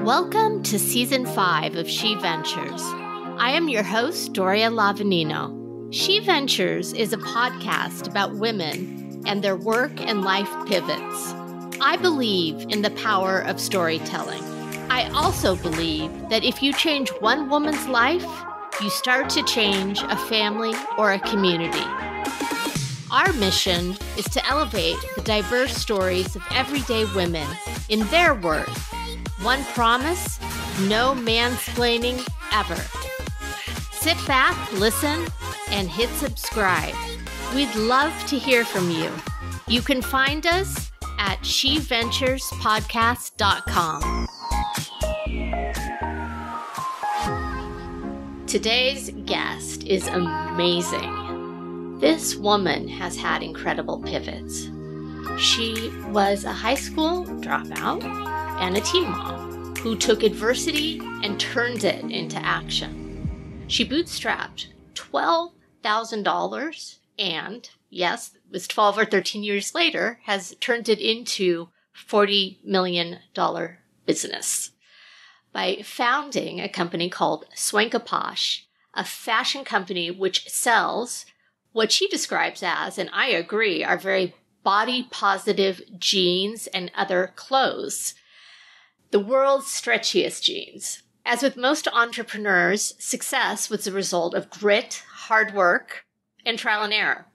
Welcome to Season 5 of SheVentures. I am your host, Doria Lavanino. SheVentures is a podcast about women and their work and life pivots. I believe in the power of storytelling. I also believe that if you change one woman's life, you start to change a family or a community. Our mission is to elevate the diverse stories of everyday women in their worth. One promise, no mansplaining ever. Sit back, listen, and hit subscribe. We'd love to hear from you. You can find us at SheVenturesPodcast.com. Today's guest is amazing. This woman has had incredible pivots. She was a high school dropout and a teen mom who took adversity and turned it into action. She bootstrapped $12,000 and, yes, it was 12 or 13 years later, has turned it into $40 million business by founding a company called Swank A Posh, a fashion company which sells what she describes as, and I agree, are very body-positive jeans and other clothes. The world's stretchiest jeans. As with most entrepreneurs, success was the result of grit, hard work, and trial and error.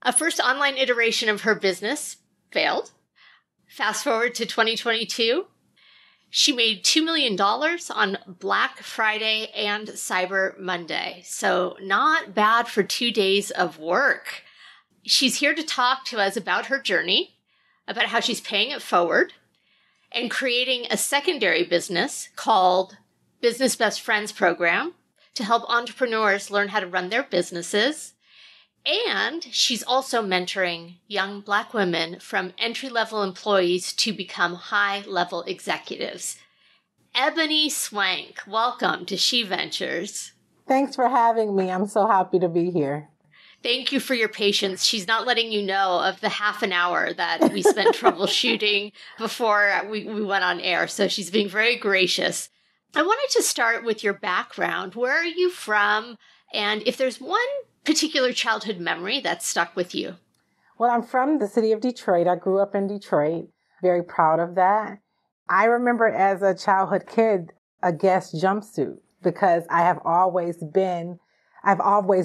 A first online iteration of her business failed. Fast forward to 2022, she made $2 million on Black Friday and Cyber Monday. So not bad for 2 days of work. She's here to talk to us about her journey, about how she's paying it forward, and creating a secondary business called Business Best Friends Program to help entrepreneurs learn how to run their businesses. And she's also mentoring young Black women from entry-level employees to become high-level executives. Ebony Swank, welcome to SheVentures. Thanks for having me. I'm so happy to be here. Thank you for your patience. She's not letting you know of the half an hour that we spent troubleshooting before we went on air. So she's being very gracious. I wanted to start with your background. Where are you from? And if there's one particular childhood memory that stuck with you. Well, I'm from the city of Detroit. I grew up in Detroit. Very proud of that. I remember as a childhood kid, a Guess jumpsuit, because I've always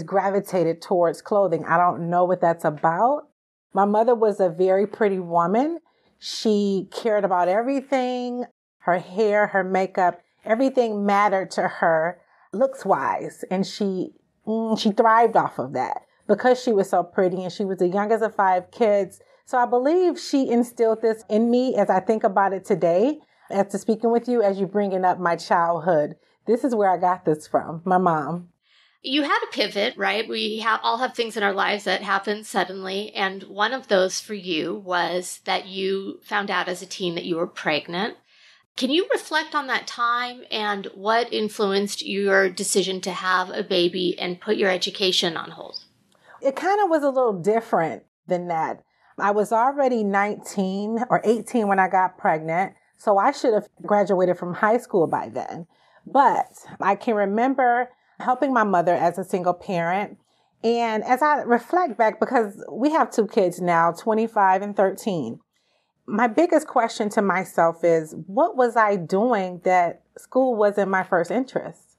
gravitated towards clothing. I don't know what that's about. My mother was a very pretty woman. She cared about everything, her hair, her makeup, everything mattered to her looks-wise. And she thrived off of that because she was so pretty and she was the youngest of 5 kids. So I believe she instilled this in me as I think about it today, after speaking with you, as you bringing up my childhood. This is where I got this from, my mom. You had a pivot, right? We all have things in our lives that happen suddenly. And one of those for you was that you found out as a teen that you were pregnant. Can you reflect on that time and what influenced your decision to have a baby and put your education on hold? It kind of was a little different than that. I was already 19 or 18 when I got pregnant, so I should have graduated from high school by then. But I can remember helping my mother as a single parent. And as I reflect back, because we have 2 kids now, 25 and 13, my biggest question to myself is, what was I doing that school wasn't my first interest?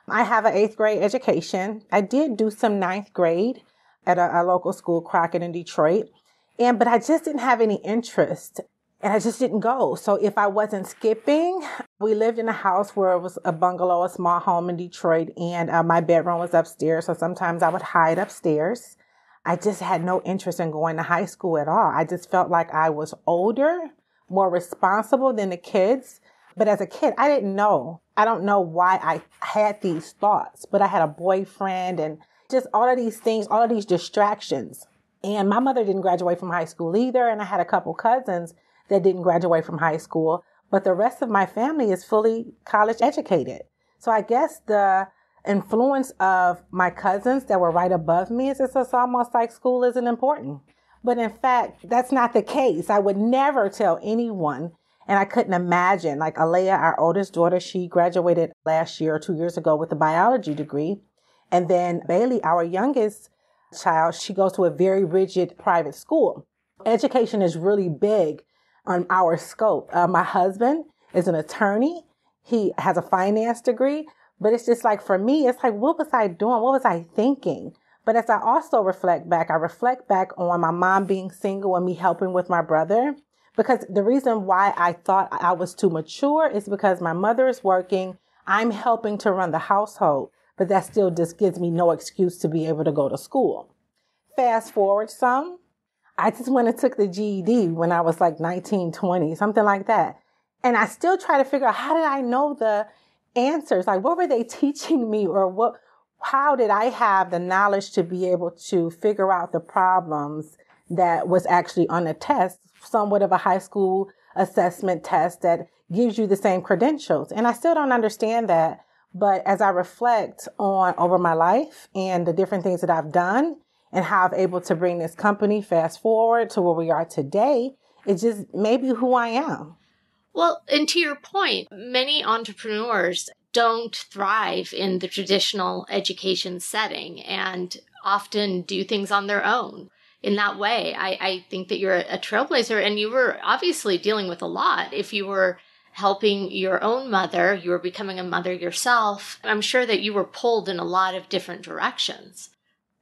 I have an 8th grade education. I did do some 9th grade at a local school, Crockett in Detroit. But I just didn't have any interest. And I just didn't go. So if I wasn't skipping, we lived in a house where it was a bungalow, a small home in Detroit, and my bedroom was upstairs. So sometimes I would hide upstairs. I just had no interest in going to high school at all. I just felt like I was older, more responsible than the kids. But as a kid, I didn't know. I don't know why I had these thoughts, but I had a boyfriend and just all of these things, all of these distractions. And my mother didn't graduate from high school either. And I had a couple cousins that didn't graduate from high school, but the rest of my family is fully college educated. So I guess the influence of my cousins that were right above me is it's almost like school isn't important. But in fact, that's not the case. I would never tell anyone And I couldn't imagine, like Alea, our oldest daughter, she graduated last year or 2 years ago with a biology degree. And then Bailey, our youngest child, she goes to a very rigid private school. Education is really big on our scope. My husband is an attorney. He has a finance degree. But it's just like, for me, it's like, what was I doing? What was I thinking? But as I also reflect back on my mom being single and me helping with my brother. Because the reason why I thought I was too mature is because my mother is working. I'm helping to run the household. But that still just gives me no excuse to be able to go to school. Fast forward some. I just went and took the GED when I was like 19, 20, something like that. And I still try to figure out, how did I know the answers? Like, what were they teaching me, or how did I have the knowledge to be able to figure out the problems that was actually on a test, somewhat of a high school assessment test that gives you the same credentials? And I still don't understand that. But as I reflect on over my life and the different things that I've done and how I've able to bring this company fast forward to where we are today, it's just maybe who I am. Well, and to your point, many entrepreneurs don't thrive in the traditional education setting and often do things on their own. In that way, I think that you're a trailblazer, and you were obviously dealing with a lot. If you were helping your own mother, you were becoming a mother yourself. I'm sure that you were pulled in a lot of different directions.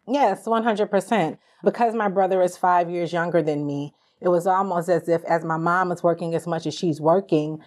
Yes, 100%. Because my brother is 5 years younger than me, it was almost as if, as my mom is working as much as she's working,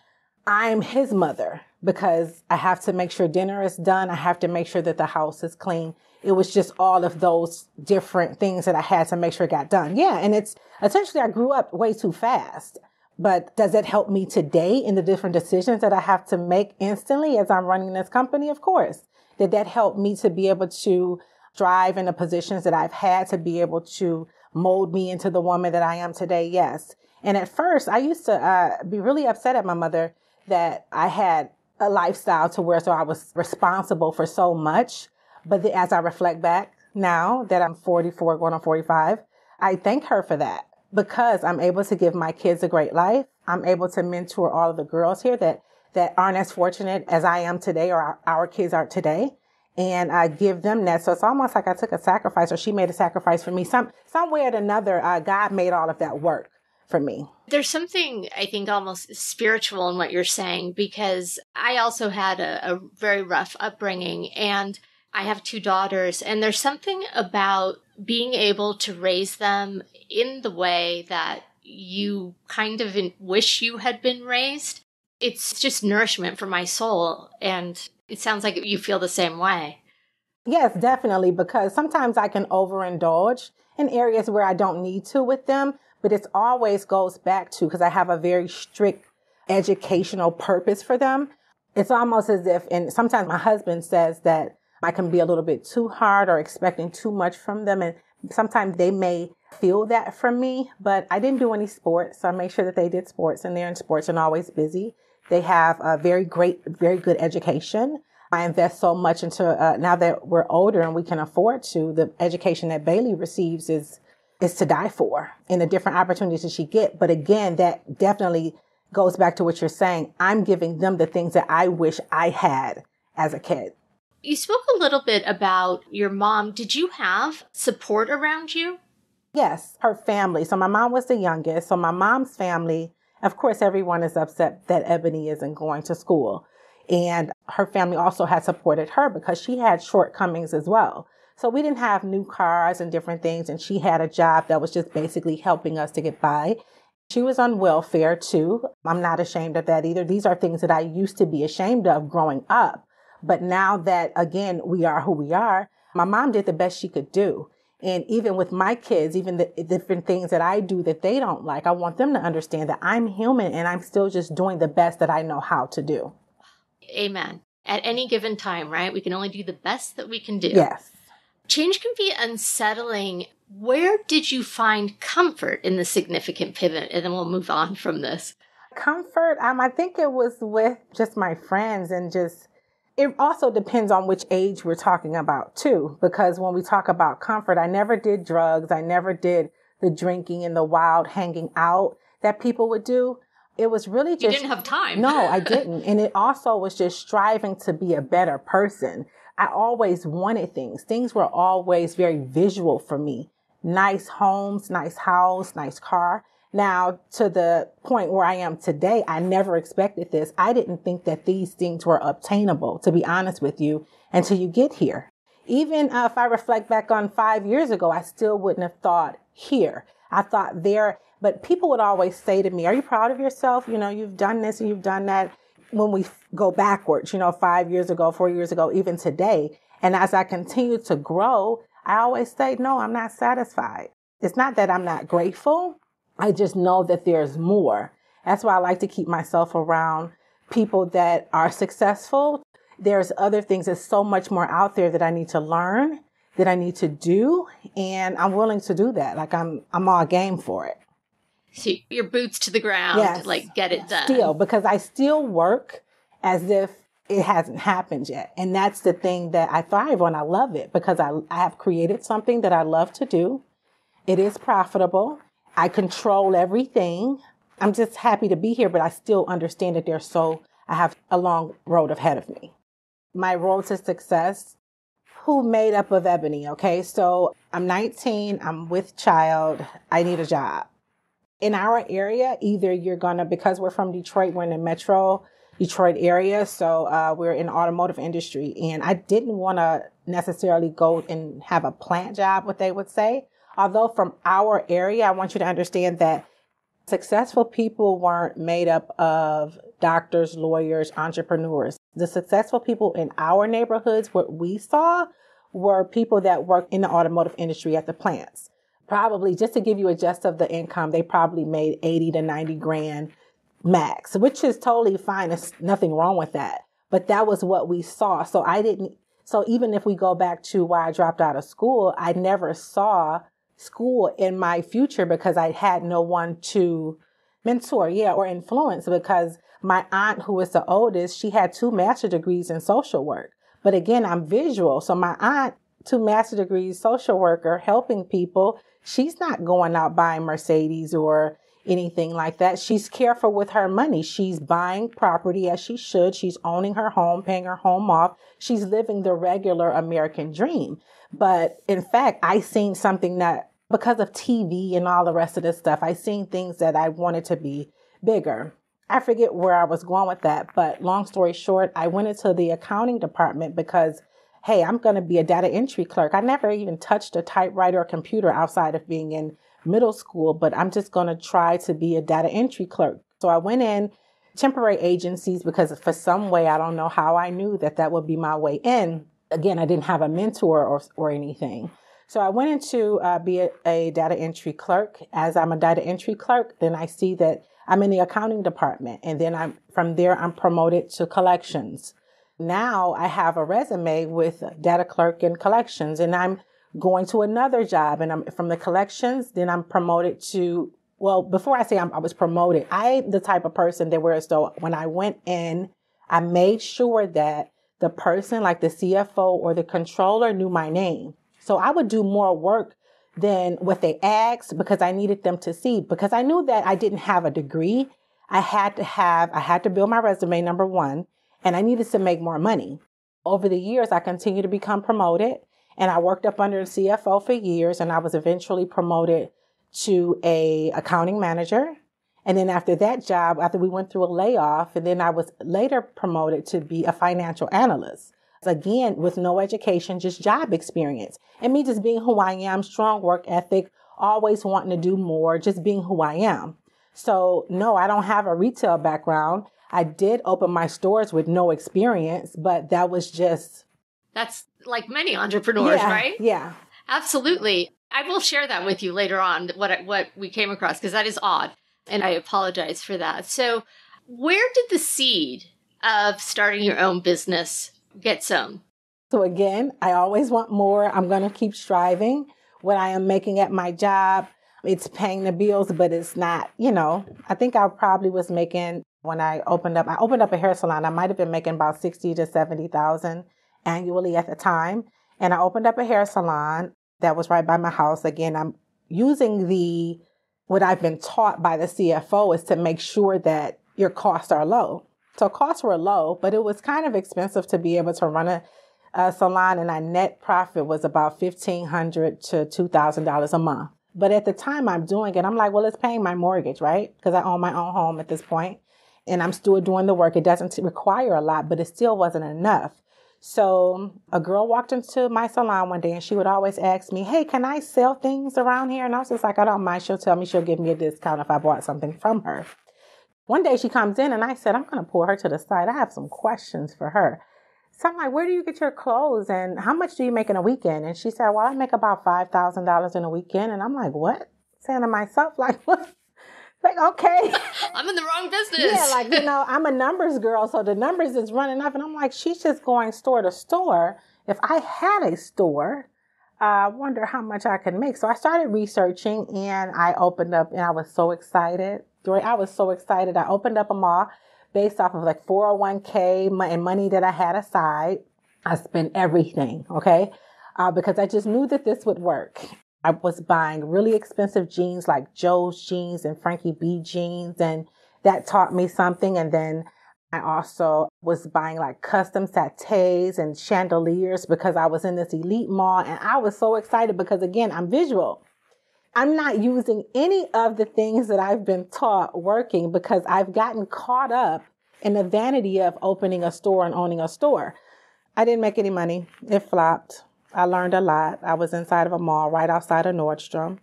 I'm his mother, because I have to make sure dinner is done. I have to make sure that the house is clean. It was just all of those different things that I had to make sure got done. Yeah. And it's essentially, I grew up way too fast. But does it help me today in the different decisions that I have to make instantly as I'm running this company? Of course. Did that help me to be able to thrive in the positions that I've had, to be able to mold me into the woman that I am today? Yes. And at first, I used to be really upset at my mother that I had a lifestyle to where so I was responsible for so much. But as I reflect back now that I'm 44 going on 45, I thank her for that, because I'm able to give my kids a great life. I'm able to mentor all of the girls here that aren't as fortunate as I am today, or our kids are today. And I give them that. So it's almost like I took a sacrifice, or she made a sacrifice for me. Some way or another, God made all of that work for me. There's something, I think, almost spiritual in what you're saying, because I also had a very rough upbringing, and I have 2 daughters, and there's something about being able to raise them in the way that you kind of wish you had been raised. It's just nourishment for my soul, and it sounds like you feel the same way. Yes, definitely, because sometimes I can overindulge in areas where I don't need to with them, but it always goes back to, because I have a very strict educational purpose for them. It's almost as if, and sometimes my husband says that I can be a little bit too hard or expecting too much from them. And sometimes they may feel that from me, but I didn't do any sports. So I make sure that they did sports, and they're in sports and always busy. They have a very good education. I invest so much into, now that we're older and we can afford to, the education that Bailey receives is to die for, and the different opportunities that she get. But again, that definitely goes back to what you're saying. I'm giving them the things that I wish I had as a kid. You spoke a little bit about your mom. Did you have support around you? Yes, her family. So my mom was the youngest. So my mom's family, of course, everyone is upset that Ebony isn't going to school. And her family also had supported her because she had shortcomings as well. So we didn't have new cars and different things. And she had a job that was just basically helping us to get by. She was on welfare too. I'm not ashamed of that either. These are things that I used to be ashamed of growing up. But now that, again, we are who we are, my mom did the best she could do. And even with my kids, even the different things that I do that they don't like, I want them to understand that I'm human and I'm still just doing the best that I know how to do. Amen. At any given time, right? We can only do the best that we can do. Yes. Change can be unsettling. Where did you find comfort in the significant pivot? And then we'll move on from this. Comfort, I think it was with just my friends, and just, it also depends on which age we're talking about too. Because when we talk about comfort, I never did drugs. I never did the drinking and the wild hanging out that people would do. It was really just... You didn't have time. No, I didn't. And it also was just striving to be a better person. I always wanted things. Things were always very visual for me. Nice homes, nice house, nice car. Now, to the point where I am today, I never expected this. I didn't think that these things were obtainable, to be honest with you, until you get here. Even if I reflect back on 5 years ago, I still wouldn't have thought here. I thought there, but people would always say to me, are you proud of yourself? You know, you've done this and you've done that. When we go backwards, 5 years ago, 4 years ago, even today. And as I continue to grow, I always say, no, I'm not satisfied. It's not that I'm not grateful. I just know that there's more. That's why I like to keep myself around people that are successful. There's other things. There's so much more out there that I need to learn, that I need to do. And I'm willing to do that. Like I'm all game for it. So your boots to the ground, yes. Like get it done. Still, because I still work as if it hasn't happened yet. And that's the thing that I thrive on. I love it because I have created something that I love to do. It is profitable. I control everything. I'm just happy to be here, but I still understand that I have a long road ahead of me. My road to success, who made up of Ebony? Okay, so I'm 19, I'm with child, I need a job. In our area, either you're gonna, because we're from Detroit, we're in the metro Detroit area, so we're in the automotive industry, and I didn't want to necessarily go and have a plant job, what they would say. Although from our area, I want you to understand that successful people weren't made up of doctors, lawyers, entrepreneurs. The successful people in our neighborhoods, what we saw, were people that worked in the automotive industry at the plants. Probably, just to give you a gist of the income, they probably made 80 to 90 grand max, which is totally fine. There's nothing wrong with that. But that was what we saw. So even if we go back to why I dropped out of school, I never saw school in my future because I had no one to mentor, or influence, because my aunt, who is the oldest, she had 2 master's degrees in social work. But again, I'm visual. So my aunt, 2 master's degrees, social worker, helping people, she's not going out buying Mercedes or anything like that. She's careful with her money. She's buying property as she should. She's owning her home, paying her home off. She's living the regular American dream. But in fact, I seen something that, because of TV and all the rest of this stuff, I seen things that I wanted to be bigger. I forget where I was going with that, but long story short, I went into the accounting department because, hey, I'm going to be a data entry clerk. I never even touched a typewriter or computer outside of being in middle school, but I'm just going to try to be a data entry clerk. So I went in temporary agencies because for some way, I don't know how I knew that would be my way in. Again, I didn't have a mentor or anything. So I went into be a data entry clerk. As I'm a data entry clerk, then I see that I'm in the accounting department. And then from there, I'm promoted to collections. Now I have a resume with data clerk and collections, and I'm going to another job, and I'm from the collections. Then I'm promoted to, well, before I say I was promoted, I'm the type of person that whereas though when I went in, I made sure that the person like the CFO or the controller knew my name. So I would do more work than what they asked because I needed them to see, because I knew that I didn't have a degree. I had to build my resume, number one, and I needed to make more money. Over the years, I continued to become promoted, and I worked up under the CFO for years, and I was eventually promoted to a accounting manager. And then after that job, after we went through a layoff, and then I was later promoted to be a financial analyst. Again, with no education, just job experience. And me just being who I am, strong work ethic, always wanting to do more, just being who I am. So no, I don't have a retail background. I did open my stores with no experience, but that was just... That's like many entrepreneurs, right? Yeah. Absolutely. I will share that with you later on, what we came across, because that is odd. And I apologize for that. So where did the seed of starting your own business get sown? So again, I always want more. I'm going to keep striving. What I am making at my job, it's paying the bills, but it's not, I think I probably was making, when I opened up a hair salon, I might have been making about 60 to 70,000 annually at the time. And I opened up a hair salon that was right by my house. Again, I'm using the what I've been taught by the CFO is to make sure that your costs are low. So costs were low, but it was kind of expensive to be able to run a salon, and our net profit was about $1,500 to $2,000 a month. But at the time I'm doing it, I'm like, well, it's paying my mortgage, right? Because I own my own home at this point, and I'm still doing the work. It doesn't require a lot, but it still wasn't enough. So a girl walked into my salon one day, and she would always ask me, hey, can I sell things around here? And I was just like, I don't mind. She'll tell me she'll give me a discount if I bought something from her. One day she comes in, and I said, I'm going to pull her to the side. I have some questions for her. So I'm like, where do you get your clothes, and how much do you make in a weekend? And she said, well, I make about $5,000 in a weekend. And I'm like, what? Saying to myself, like, what? Like, okay. I'm in the wrong business. Yeah, like, I'm a numbers girl, so the numbers is running up. And I'm like, she's just going store to store. If I had a store, I wonder how much I could make. So I started researching, and I opened up, and I was so excited. I was so excited. I opened up a mall based off of like 401k and money that I had aside. I spent everything, okay? Because I just knew that this would work. I was buying really expensive jeans like Joe's jeans and Frankie B jeans, and that taught me something. And then I also was buying like custom sachets and chandeliers because I was in this elite mall, and I was so excited because, again, I'm visual. I'm not using any of the things that I've been taught working because I've gotten caught up in the vanity of opening a store and owning a store. I didn't make any money. It flopped. I learned a lot. I was inside of a mall right outside of Nordstrom.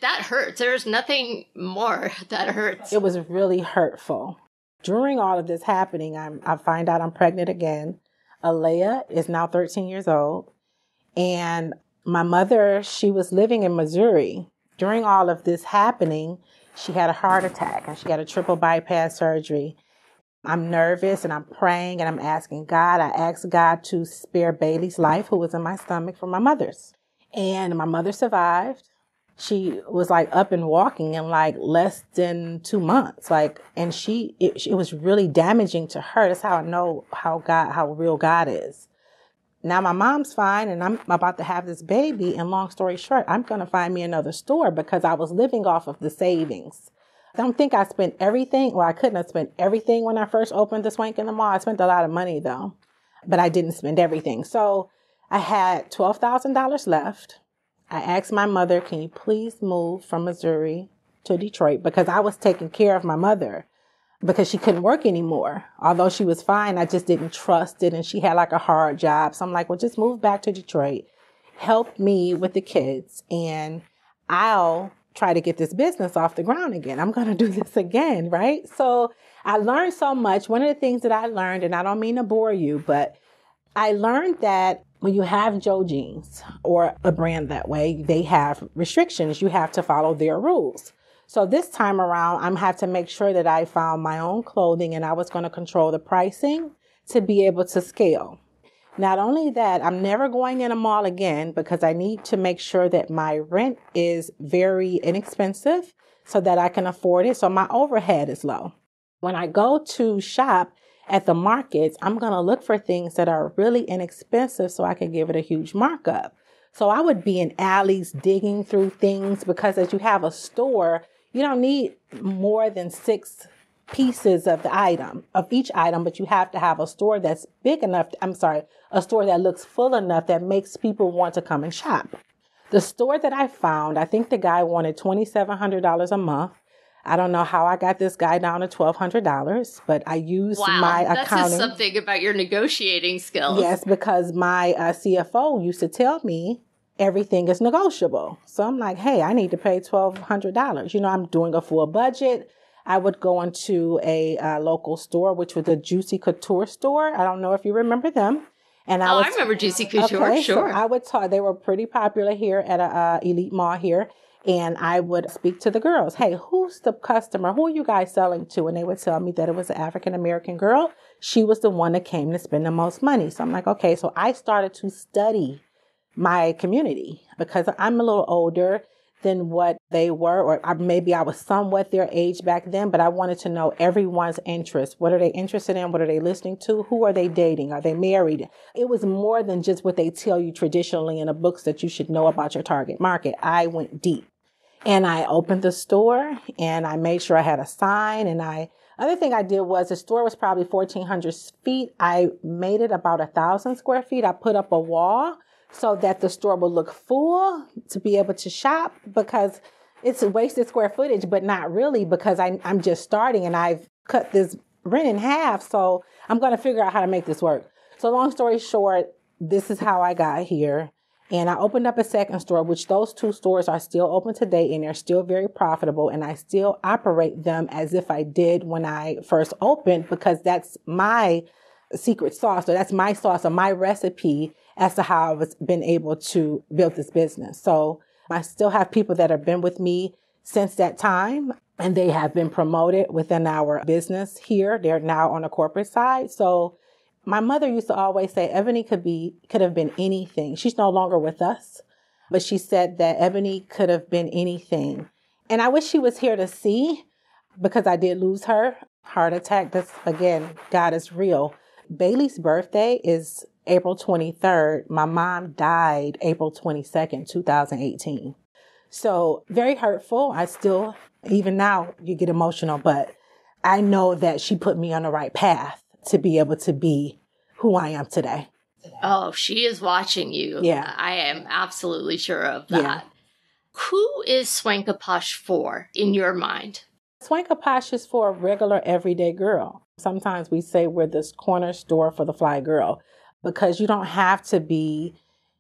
That hurts. There's nothing more that hurts. It was really hurtful. During all of this happening, I find out I'm pregnant again. Alea is now 13 years old. And my mother, she was living in Missouri. During all of this happening, she had a heart attack, and she had a triple bypass surgery. I'm nervous, and I'm praying, and I'm asking God. I asked God to spare Bailey's life, who was in my stomach, for my mother's. And my mother survived. She was like up and walking in like less than 2 months. And it was really damaging to her. That's how I know how real God is. Now my mom's fine, and I'm about to have this baby. And long story short, I'm going to find me another store because I was living off of the savings. I don't think I spent everything. Well, I couldn't have spent everything when I first opened the Swank in the mall. I spent a lot of money though, but I didn't spend everything. So I had $12,000 left. I asked my mother, can you please move from Missouri to Detroit? Because I was taking care of my mother because she couldn't work anymore. Although she was fine, I just didn't trust it. And she had like a hard job. So I'm like, well, just move back to Detroit. Help me with the kids, and I'll try to get this business off the ground again. I'm going to do this again, right? So I learned so much. One of the things that I learned, and I don't mean to bore you, but I learned that when you have Joe Jeans or a brand that way, they have restrictions. You have to follow their rules. So this time around, I'm have to make sure that I found my own clothing, and I was going to control the pricing to be able to scale. Not only that, I'm never going in a mall again because I need to make sure that my rent is very inexpensive so that I can afford it. So my overhead is low. When I go to shop at the markets, I'm going to look for things that are really inexpensive so I can give it a huge markup. So I would be in alleys digging through things because as you have a store, you don't need more than 6 pieces of each item, but you have to have a store that's big enough. A store that looks full enough that makes people want to come and shop. The store that I found, I think the guy wanted $2,700 a month. I don't know how I got this guy down to $1,200, but I used my accounting. That says something about your negotiating skills. Yes, because my CFO used to tell me everything is negotiable. So I'm like, hey, I need to pay $1,200. I'm doing a full budget. I would go into a local store, which was a Juicy Couture store. I don't know if you remember them. And I remember Juicy Couture, okay, sure. So I would talk. They were pretty popular here at a elite mall here. And I would speak to the girls. Hey, who's the customer? Who are you guys selling to? And they would tell me that it was an African-American girl. She was the one that came to spend the most money. So I'm like, okay. So I started to study my community because I'm a little older than what they were, or maybe I was somewhat their age back then, but I wanted to know everyone's interest. What are they interested in? What are they listening to? Who are they dating? Are they married? It was more than just what they tell you traditionally in the books that you should know about your target market. I went deep. And I opened the store and I made sure I had a sign. And other thing I did was the store was probably 1,400 feet. I made it about 1,000 square feet. I put up a wall so that the store would look full to be able to shop, because it's wasted square footage, but not really, because I'm just starting and I've cut this rent in half. So I'm going to figure out how to make this work. So long story short, this is how I got here. And I opened up a second store, which those 2 stores are still open today and they're still very profitable. And I still operate them as if I did when I first opened, because that's my secret sauce, or that's my sauce or my recipe as to how I've been able to build this business. So I still have people that have been with me since that time, and they have been promoted within our business here. They're now on the corporate side. So my mother used to always say Ebony could have been anything. She's no longer with us, but she said that Ebony could have been anything. And I wish she was here to see, because I did lose her. Heart attack. That's, again, God is real. Bailey's birthday is April 23rd. My mom died April 22nd, 2018. So very hurtful. I still, even now, you get emotional, but I know that she put me on the right path to be able to be who I am today. Oh, she is watching you. Yeah. I am absolutely sure of that. Yeah. Who is Swank A Posh for in your mind? Swank A Posh is for a regular everyday girl. Sometimes we say we're this corner store for the fly girl, because you don't have to be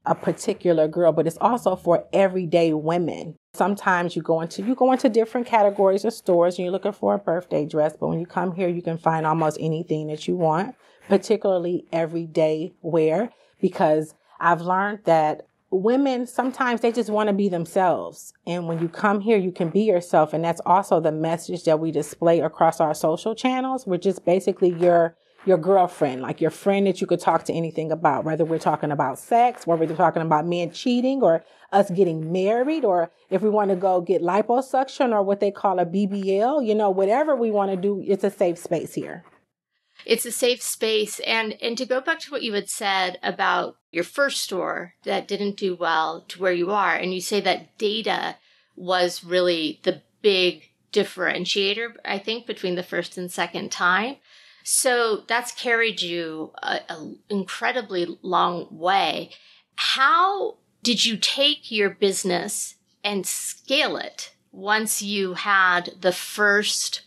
a particular girl, but it's also for everyday women. Sometimes you go into different categories of stores and you're looking for a birthday dress, but when you come here, you can find almost anything that you want, particularly everyday wear, because I've learned that women, sometimes they just want to be themselves. And when you come here, you can be yourself. And that's also the message that we display across our social channels, which is basically your girlfriend, like your friend that you could talk to anything about, whether we're talking about sex, whether we're talking about men cheating, or us getting married, or if we want to go get liposuction or what they call a BBL, whatever we want to do, it's a safe space here. It's a safe space. And to go back to what you had said about your first store that didn't do well to where you are, and you say that data was really the big differentiator, I think, between the first and second time. So that's carried you an incredibly long way. How did you take your business and scale it once you had the first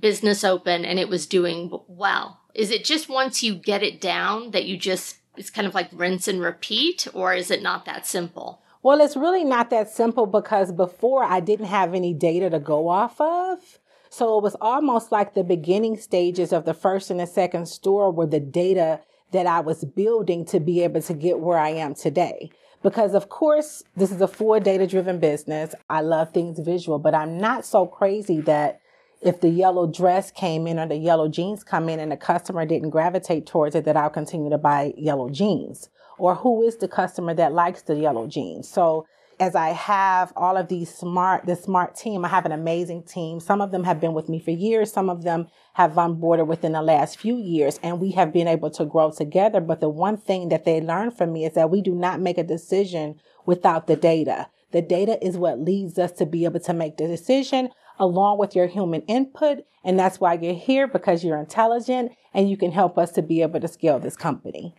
business open and it was doing well? Is it just once you get it down that it's kind of like rinse and repeat, or is it not that simple? Well, it's really not that simple, because before I didn't have any data to go off of. So it was almost like the beginning stages of the first and the second store were the data that I was building to be able to get where I am today. Because of course, this is a full data-driven business. I love things visual, but I'm not so crazy that if the yellow dress came in or the yellow jeans come in and the customer didn't gravitate towards it, that I'll continue to buy yellow jeans. Or who is the customer that likes the yellow jeans? So as I have all of this smart team, I have an amazing team. Some of them have been with me for years. Some of them have onboarded within the last few years, and we have been able to grow together. But the one thing that they learned from me is that we do not make a decision without the data. The data is what leads us to be able to make the decision along with your human input. And that's why you're here, because you're intelligent and you can help us to be able to scale this company.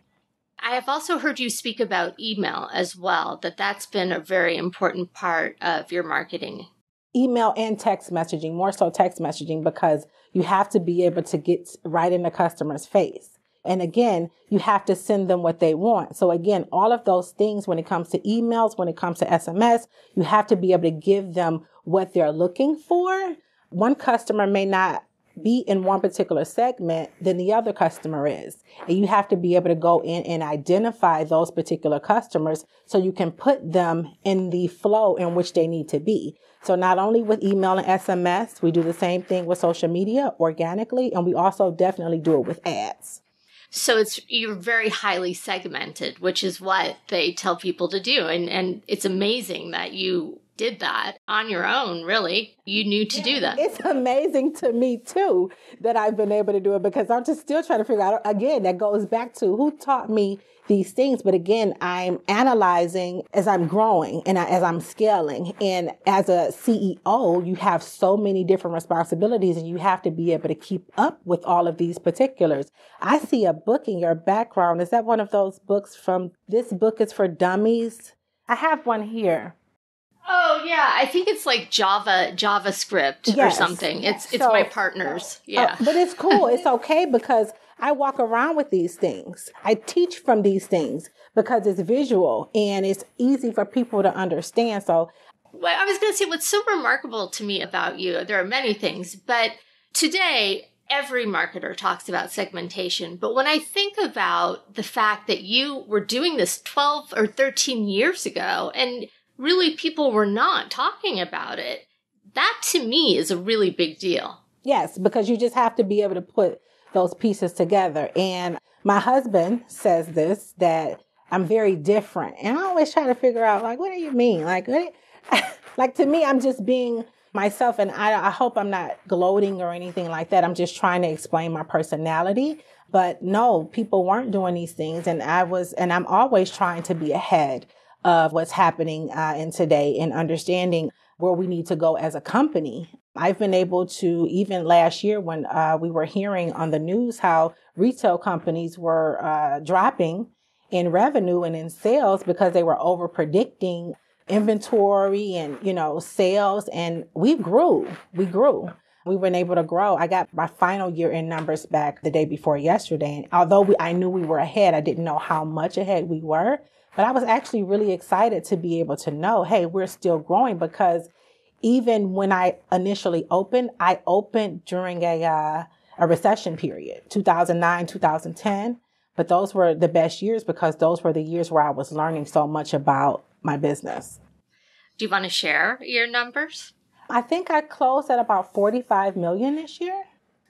I have also heard you speak about email as well, that's been a very important part of your marketing. Email and text messaging, more so text messaging, because you have to be able to get right in the customer's face. And again, you have to send them what they want. So again, all of those things, when it comes to emails, when it comes to SMS, you have to be able to give them what they're looking for. One customer may not be in one particular segment than the other customer is. And you have to be able to go in and identify those particular customers so you can put them in the flow in which they need to be. So not only with email and SMS, we do the same thing with social media organically, and we also definitely do it with ads. So you're very highly segmented, which is what they tell people to do. And it's amazing that you did that on your own, really. You knew to do that. It's amazing to me, too, that I've been able to do it because I'm just still trying to figure out, again, that goes back to who taught me these things. But again, I'm analyzing as I'm growing and as I'm scaling. And as a CEO, you have so many different responsibilities and you have to be able to keep up with all of these particulars. I see a book in your background. Is that one of those books from This Book is for Dummies? I have one here. Oh, yeah. I think it's like JavaScript or something. It's my partner's. Yeah. But it's cool. It's okay because I walk around with these things. I teach from these things because it's visual and it's easy for people to understand. So, well, I was going to say what's so remarkable to me about you, there are many things, but today every marketer talks about segmentation. But when I think about the fact that you were doing this 12 or 13 years ago and really people were not talking about it, that to me is a really big deal. Yes, because you just have to be able to put those pieces together. And my husband says this, that I'm very different. And I always try to figure out, like, what do you mean? Like, like to me, I'm just being myself. And I hope I'm not gloating or anything like that. I'm just trying to explain my personality. But no, people weren't doing these things. And I'm always trying to be ahead of what's happening in today and understanding where we need to go as a company. I've been able to, even last year when we were hearing on the news how retail companies were dropping in revenue and in sales because they were over predicting inventory and, sales. And we grew. We've been able to grow. I got my final year end numbers back the day before yesterday. And although I knew we were ahead, I didn't know how much ahead we were. But I was actually really excited to be able to know, hey, we're still growing because even when I initially opened, I opened during a recession period, 2009, 2010. But those were the best years because those were the years where I was learning so much about my business. Do you want to share your numbers? I think I closed at about 45 million this year.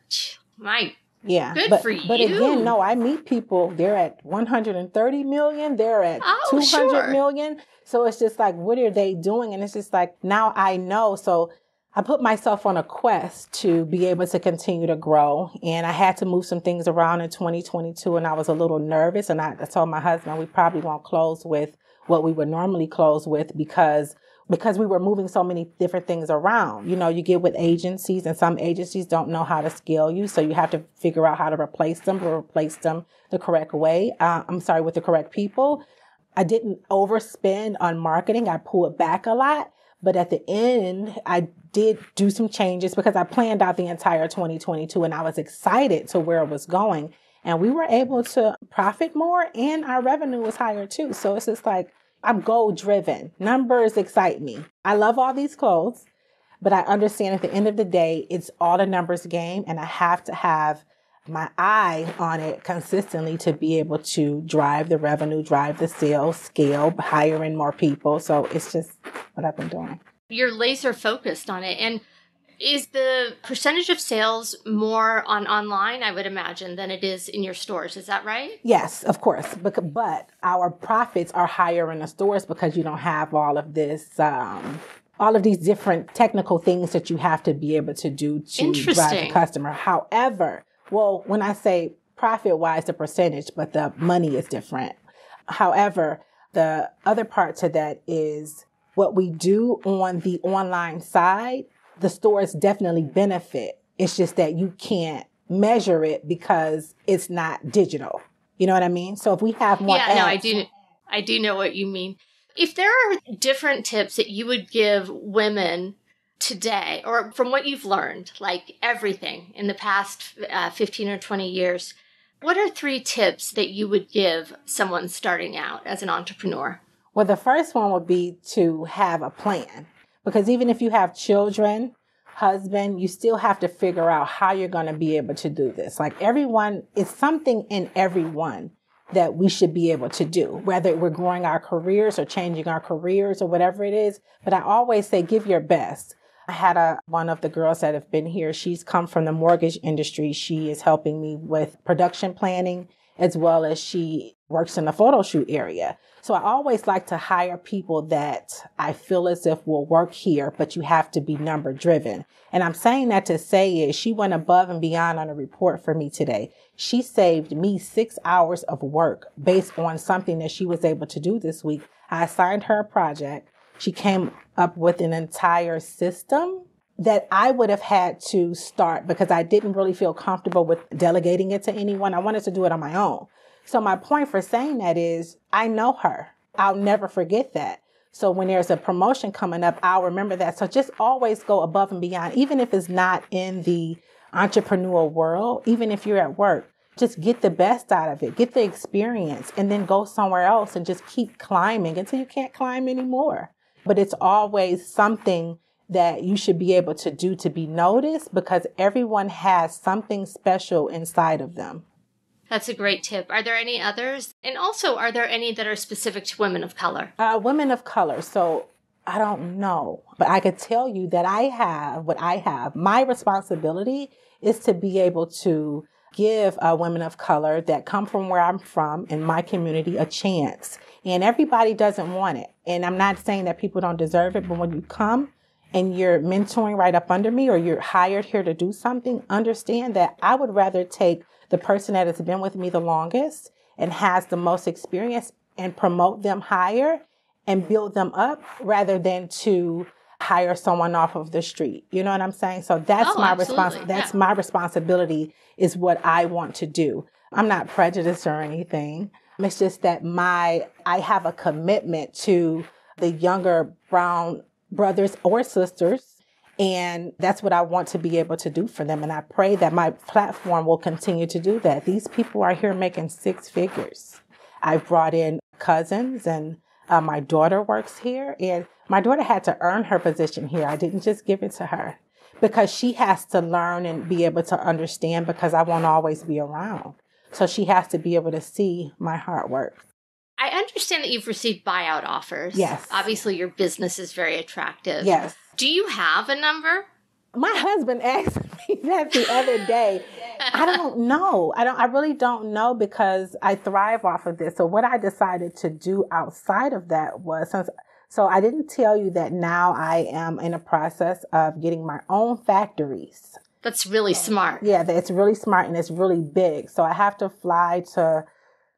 Good for you. But again, no, I meet people, they're at 130 million, they're at 200 million. So it's just like, what are they doing? And it's just like, now I know. So I put myself on a quest to be able to continue to grow. And I had to move some things around in 2022 and I was a little nervous. And I told my husband, we probably won't close with what we would normally close with because we were moving so many different things around. You get with agencies and some agencies don't know how to scale you. So you have to figure out how to replace them the correct way. With the correct people. I didn't overspend on marketing. I pulled back a lot. But at the end, I did do some changes because I planned out the entire 2022 and I was excited to where it was going. And we were able to profit more and our revenue was higher too. So it's just like, I'm goal driven. Numbers excite me. I love all these clothes, but I understand at the end of the day, it's all a numbers game and I have to have my eye on it consistently to be able to drive the revenue, drive the sales, scale, hiring more people. So it's just what I've been doing. You're laser focused on it. And is the percentage of sales more on online, I would imagine, than it is in your stores? Is that right? Yes, of course. But our profits are higher in the stores because you don't have all of this, all of these different technical things that you have to be able to do to drive the customer. However, well, when I say profit-wise, the percentage, but the money is different. However, the other part to that is what we do on the online side. The stores definitely benefit. It's just that you can't measure it because it's not digital. You know what I mean? So if we have more ads, I do know what you mean. If there are different tips that you would give women today, or from what you've learned, like everything in the past 15 or 20 years, what are 3 tips that you would give someone starting out as an entrepreneur? Well, the first one would be to have a plan. Because even if you have children, husband, you still have to figure out how you're going to be able to do this. Like it's something in everyone that we should be able to do, whether we're growing our careers or changing our careers or whatever it is. But I always say, give your best. I had one of the girls that have been here. She's come from the mortgage industry. She is helping me with production planning as well as she works in the photo shoot area. So I always like to hire people that I feel as if will work here, but you have to be number driven. And I'm saying that to say is she went above and beyond on a report for me today. She saved me 6 hours of work based on something that she was able to do this week. I assigned her a project. She came up with an entire system that I would have had to start because I didn't really feel comfortable with delegating it to anyone. I wanted to do it on my own. So my point for saying that is I know her. I'll never forget that. So when there's a promotion coming up, I'll remember that. So just always go above and beyond, even if it's not in the entrepreneurial world, even if you're at work, just get the best out of it, get the experience, and then go somewhere else and just keep climbing until you can't climb anymore. But it's always something that you should be able to do to be noticed because everyone has something special inside of them. That's a great tip. Are there any others? And also, are there any that are specific to women of color? Women of color. So I don't know, but I could tell you that I have what I have. My responsibility is to be able to give women of color that come from where I'm from in my community a chance. And everybody doesn't want it. And I'm not saying that people don't deserve it, but when you come and you're mentoring right up under me or you're hired here to do something, understand that I would rather take the person that has been with me the longest and has the most experience and promote them higher and build them up rather than to hire someone off of the street. You know what I'm saying? So that's my responsibility is what I want to do. I'm not prejudiced or anything. It's just that I have a commitment to the younger brown brothers or sisters. And that's what I want to be able to do for them. And I pray that my platform will continue to do that. These people are here making 6 figures. I've brought in cousins and my daughter works here. And my daughter had to earn her position here. I didn't just give it to her because she has to learn and be able to understand because I won't always be around. So she has to be able to see my hard work. I understand that you've received buyout offers. Yes. Obviously, your business is very attractive. Yes. Do you have a number? My husband asked me that the other day. I don't know. I really don't know because I thrive off of this. So what I decided to do outside of that was, so I didn't tell you that now I am in a process of getting my own factories. That's really smart. Yeah, it's really smart and it's really big. So I have to fly to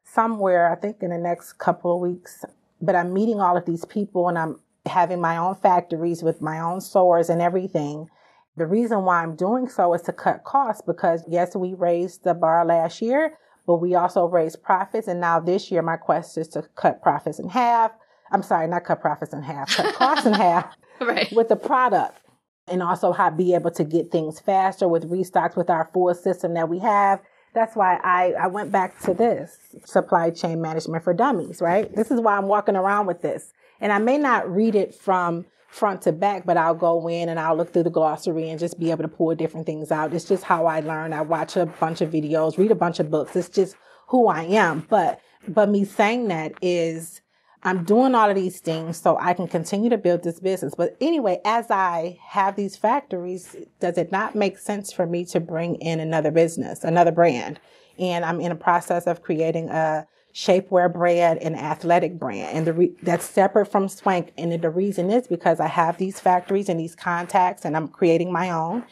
somewhere, I think in the next couple of weeks. But I'm meeting all of these people and I'm having my own factories with my own stores and everything. The reason why I'm doing so is to cut costs because yes, we raised the bar last year, but we also raised profits. And now this year, my quest is to cut profits in half. I'm sorry, not cut profits in half, cut costs in half right. with the product. And also be able to get things faster with restocks with our full system that we have. That's why I went back to this supply chain management for dummies, right? This is why I'm walking around with this. And I may not read it from front to back, but I'll go in and I'll look through the glossary and just be able to pull different things out. It's just how I learn. I watch a bunch of videos, read a bunch of books. It's just who I am. But me saying that is I'm doing all of these things so I can continue to build this business. But anyway, as I have these factories, does it not make sense for me to bring in another business, another brand? And I'm in a process of creating a shapewear brand and athletic brand. And that's separate from Swank. And the reason is because I have these factories and these contacts and I'm creating my own.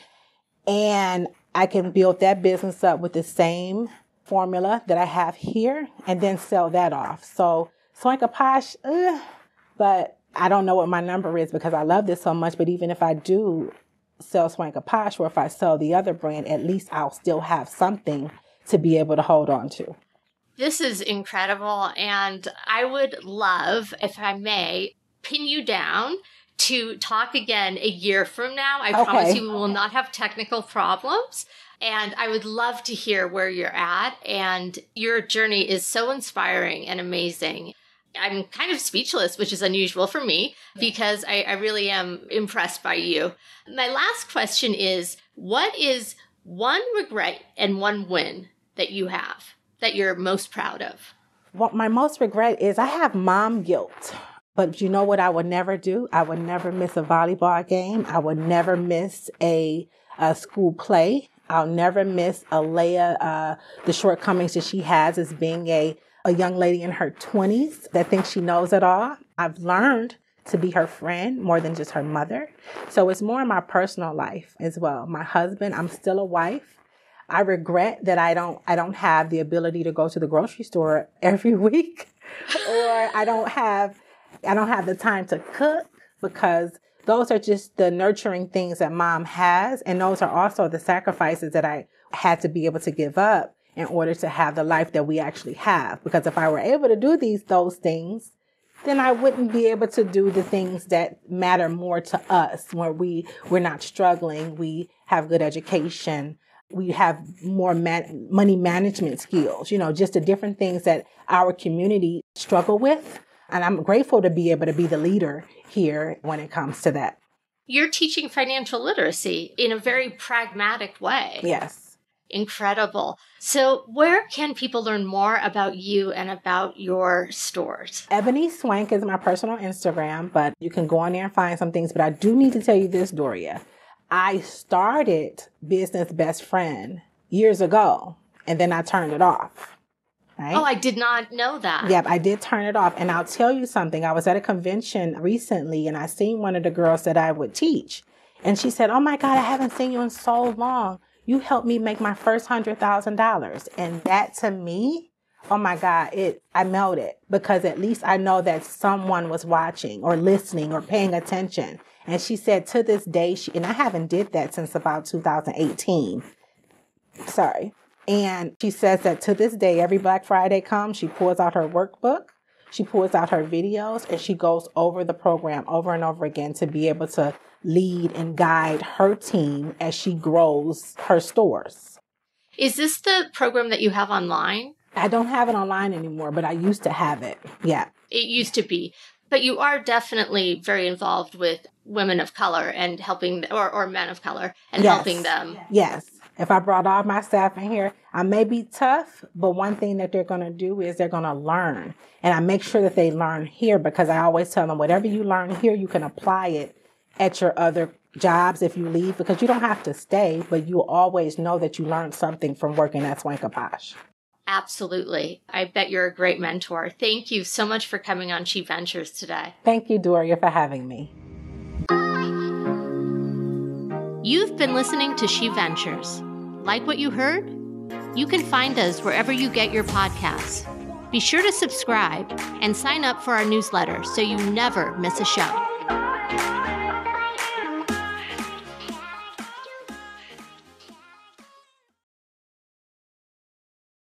And I can build that business up with the same formula that I have here and then sell that off. So Swank A Posh, but I don't know what my number is because I love this so much. But even if I do sell Swank A Posh or if I sell the other brand, at least I'll still have something to be able to hold on to. This is incredible. And I would love, if I may, pin you down to talk again a year from now. I promise you we will not have technical problems. And I would love to hear where you're at. And your journey is so inspiring and amazing. I'm kind of speechless, which is unusual for me because I really am impressed by you. My last question is, what is one regret and one win that you have that you're most proud of? What my most regret is I have mom guilt. But you know what I would never do? I would never miss a volleyball game. I would never miss a school play. I'll never miss Alea, the shortcomings that she has as being a young lady in her 20s that thinks she knows it all. I've learned to be her friend more than just her mother. So it's more in my personal life as well. My husband, I'm still a wife. I regret that I don't have the ability to go to the grocery store every week, or I don't have the time to cook, because those are just the nurturing things that mom has. And those are also the sacrifices that I had to be able to give up in order to have the life that we actually have. Because if I were able to do those things, then I wouldn't be able to do the things that matter more to us, where we're not struggling. We have good education. We have more money management skills, just the different things that our community struggle with. And I'm grateful to be able to be the leader here when it comes to that. You're teaching financial literacy in a very pragmatic way. Yes. Incredible. So where can people learn more about you and about your stores? Ebony Swank is my personal Instagram, but you can go on there and find some things. But I do need to tell you this, Doria. I started Business Best Friend years ago, and then I turned it off. Right? Oh, I did not know that. Yep, I did turn it off. And I'll tell you something. I was at a convention recently, and I seen one of the girls that I would teach. And she said, "Oh my God, I haven't seen you in so long. You helped me make my first $100,000. And that to me, oh my God, I melted, because at least I know that someone was watching or listening or paying attention. And she said to this day, and I haven't did that since about 2018. Sorry. And she says that to this day, every Black Friday comes, she pulls out her workbook, she pulls out her videos, and she goes over the program over and over again to be able to lead and guide her team as she grows her stores. Is this the program that you have online? I don't have it online anymore, but I used to have it. Yeah. It used to be. But you are definitely very involved with women of color and helping, or men of color, and helping them. Yes. If I brought all my staff in here, I may be tough, but one thing that they're going to do is they're going to learn. And I make sure that they learn here, because I always tell them, whatever you learn here, you can apply it at your other jobs if you leave, because you don't have to stay, but you'll always know that you learned something from working at Swank A Posh. Absolutely. I bet you're a great mentor. Thank you so much for coming on SheVentures today. Thank you, Doria, for having me. You've been listening to SheVentures. Like what you heard? You can find us wherever you get your podcasts. Be sure to subscribe and sign up for our newsletter so you never miss a show.